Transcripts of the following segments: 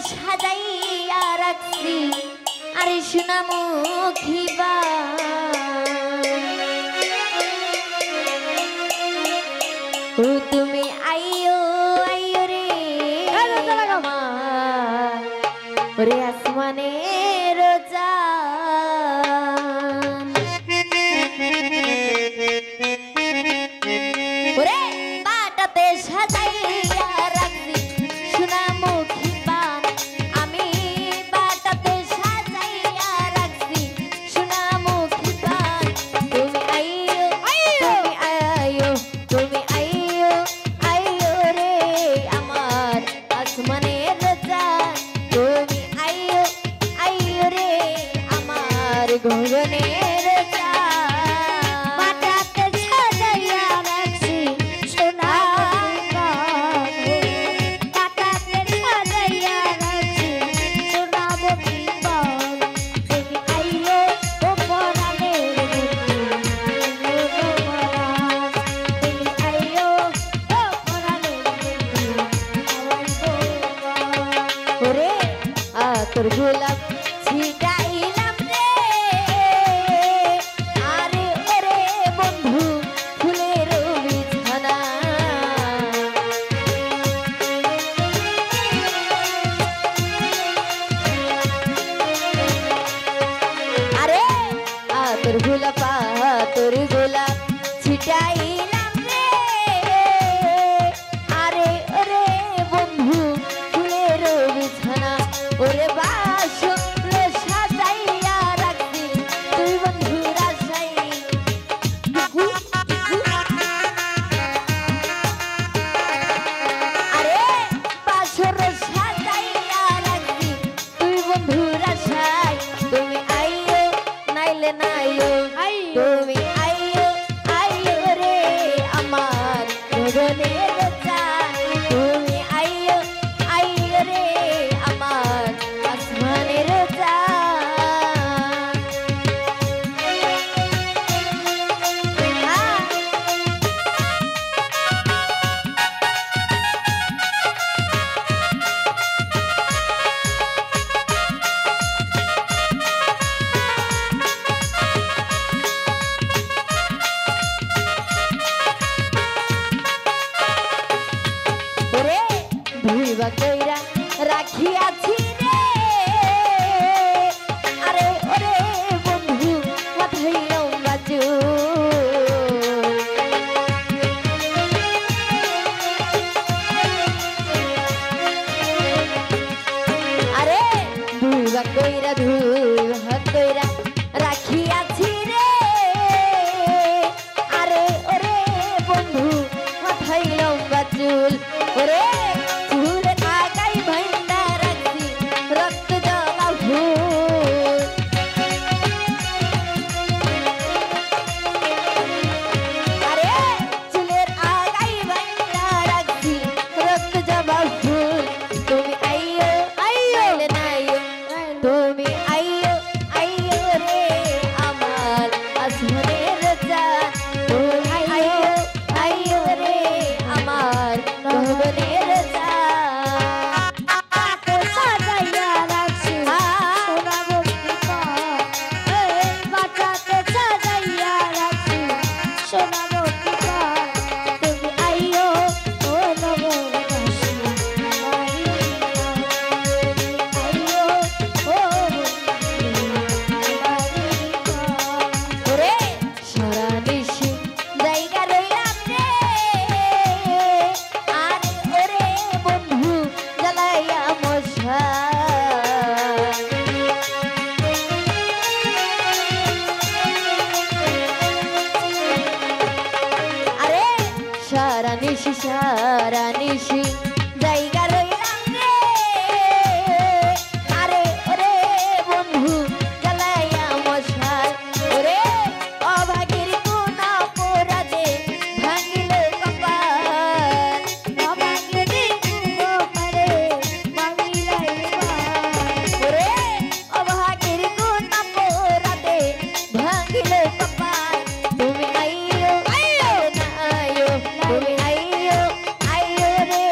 সাজাইয়া রাখছি আরে সোনামুখী ও তুমি আইও আইও রে আমার ওরে আসমানের চাঁদ ওরে বাটাতে সাজাইয়া রাখছি সোনামুখী পান আমি বাটাতে সাজাইয়া রাখছি সোনামুখী পান তুমি আইও তুমি আইও তুমি আইও আইও রে আমার আসমানের চাঁদ তুমি আইও আইও রে আমার গগনের চাঁদ বাটাতে সাজাইয়া রাখছি সোনামুখী বাটাতে সাজাইয়া রাখছি সোনামুখী পান তুমি আইও ও পরাণের তুমি আইও ও পরাণের ওরে তোর গোলাপ ছিটাইলাম রে আরে ওরে বন্ধু ফুলের বিছানা আরে তোর গোলাপ ছিটাইলাম রে আরে ওরে বন্ধু ফুলের বিছানা ওরে বাসর সাজাইয়া রাখছি তুই বন্ধুর আশায় আরে বাসর সাজাইয়া রাখছি তুই বন্ধুর আশায় তুমি আইও নাইলে নাইও তুমি আইও আইও রে আমার গগনের চাঁদ তুমি আইও আইও রে আমার আসমানের চাঁদ ওরে ভুইবা কইরা রাখিয়াছি রে আরে ওরে বন্ধু মাথাইও বাজু আরে ভুইবা কইরা রাখিয়াছি রে আরে ওরে বন্ধু মাথাইও বাজুল ওরে চুলের আগাই ভাইন্দা রাখছি রক্ত জমা ফুল আরে চুলের আগাই ভাইন্দা রাখছি রক্ত জমা ফুল তুমি আইও আইও নাইও তুমি আইও আইও রে আমার আসমানের চাঁদ তুমি আইও আইও রে আমার গগনের চাঁদ সাজাইয়া রাখছি সোনামুখী পান বাটাতে সাজাইয়া রাখছি সোনামুখী পান তুমি আইও ও নবরবাসী আইও ও ওরে সারা নিশি জায়গা রইলাম রে আর ওরে বন্ধু জ্বালাইয়া মশা আরে সারা নিশি জায়গা রইলাম রে আরে ওরে বন্ধু জ্বালাইয়া মশাল ওরে অভাগীর কোন অপরাধে ভাঙিল কপাল অভাগীর কপালে ভাঙিলাই ওরে অভাগীর কোন অপরাধে ভাঙিল কপাল তুমি আইও আইও না আইও তুমি আইও আইও রে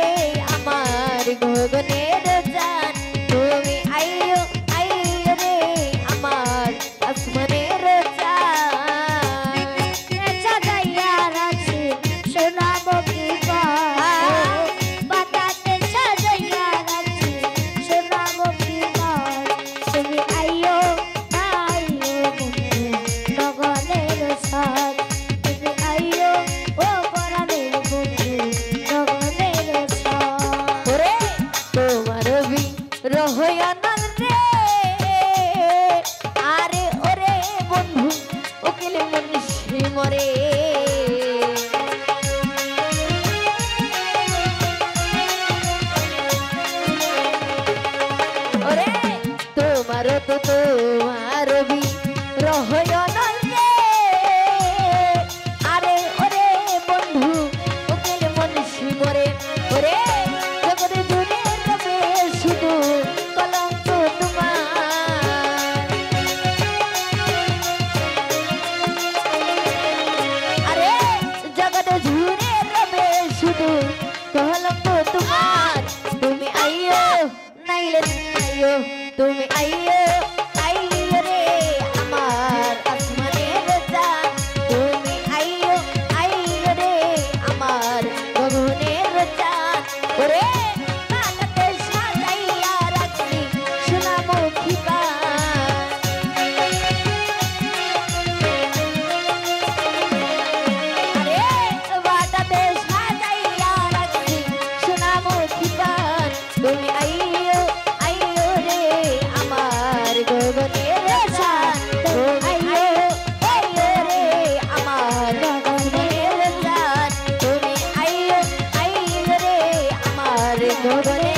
ধরে